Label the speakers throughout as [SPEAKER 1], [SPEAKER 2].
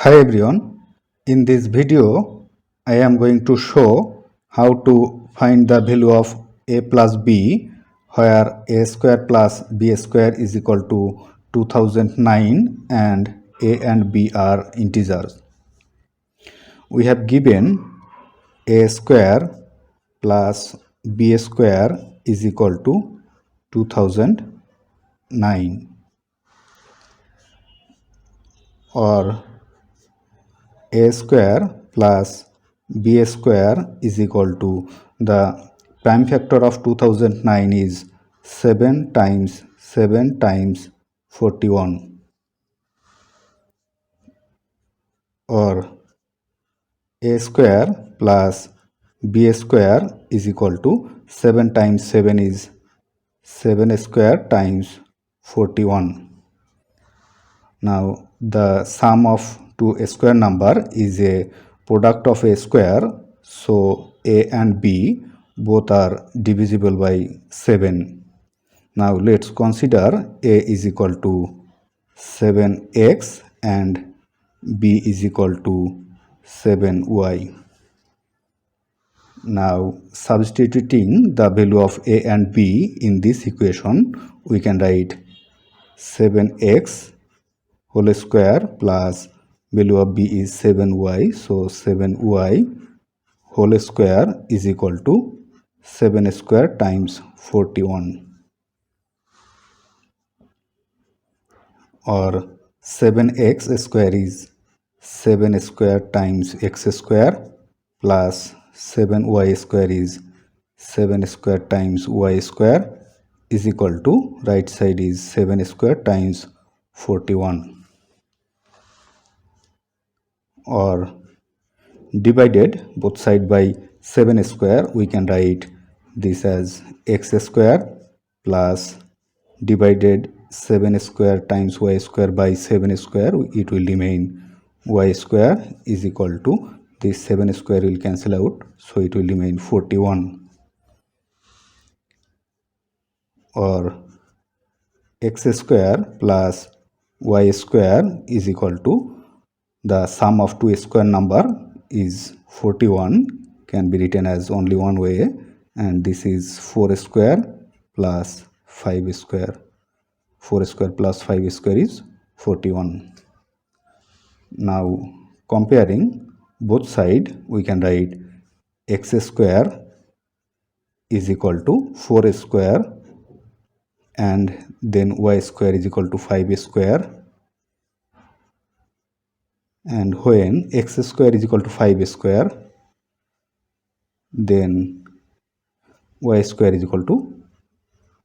[SPEAKER 1] Hi everyone, in this video I am going to show how to find the value of a plus b where a square plus b square is equal to 2009 and a and b are integers. We have given a square plus b square is equal to 2009 or a square plus b square is equal to the prime factor of 2009 is 7 times 7 times 41 or a square plus b square is equal to 7 times 7 is 7 square times 41. Now the sum of two square number is a product of a square, so a and b both are divisible by 7. Now let's consider a is equal to 7x and b is equal to 7y. Now substituting the value of a and b in this equation, we can write 7x whole square plus value of b is 7y, so 7y whole square is equal to 7 square times 41 or 7x square is 7 square times x square plus 7y square is 7 square times y square is equal to right side is 7 square times 41 or divided both side by 7 square, we can write this as x square plus divided 7 square times y square by 7 square, it will remain y square is equal to this 7 square will cancel out, so it will remain 41 or x square plus y square is equal to the sum of two square number is 41, can be written as only one way, and this is 4 square plus 5 square. 4 square plus 5 square is 41. Now comparing both side, we can write x square is equal to 4 square and then y square is equal to 5 square, and when x square is equal to 5 square, then y square is equal to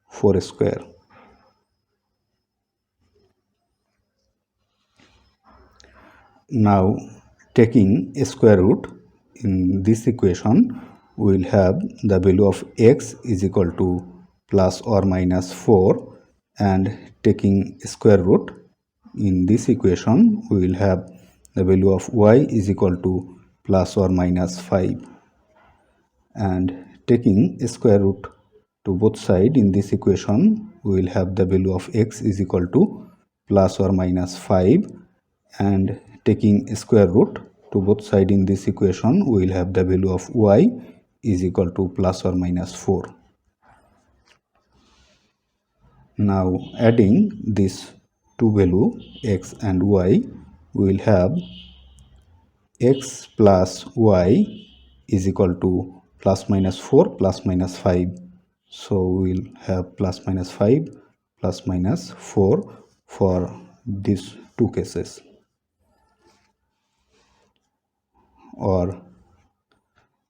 [SPEAKER 1] 4 square. Now taking a square root in this equation, we will have the value of x is equal to plus or minus 4, and taking square root in this equation, we will have the value of y is equal to plus or minus 5, and taking a square root to both sides in this equation, we will have the value of x is equal to plus or minus 5, and taking a square root to both sides in this equation, we will have the value of y is equal to plus or minus 4. Now adding these two values x and y, we will have x plus y is equal to plus minus 4 plus minus 5. So we will have plus minus 5 plus minus 4 for these two cases. Or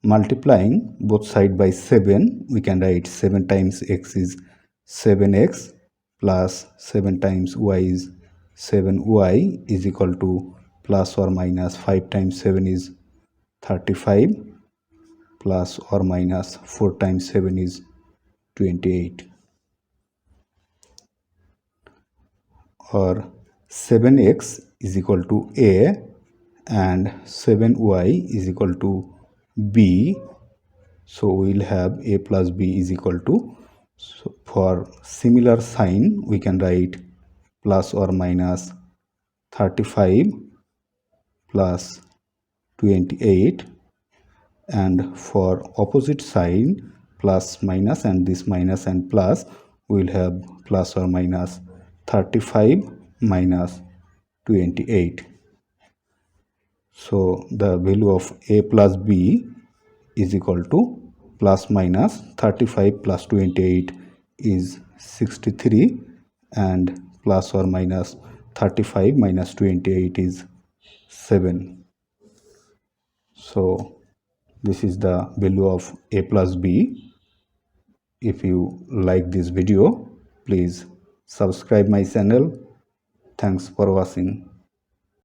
[SPEAKER 1] multiplying both sides by 7, we can write 7 times x is 7x plus 7 times y is 7y is equal to plus or minus 5 times 7 is 35 plus or minus 4 times 7 is 28, or 7x is equal to a and 7y is equal to b, so we will have a plus b is equal to, so for similar sign we can write plus or minus 35 plus 28, and for opposite side plus minus and this minus and plus, we will have plus or minus 35 minus 28. So the value of a plus b is equal to plus minus 35 plus 28 is 63, and plus or minus 35 minus 28 is 7. So this is the value of a plus b. If you like this video, please subscribe my channel. Thanks for watching.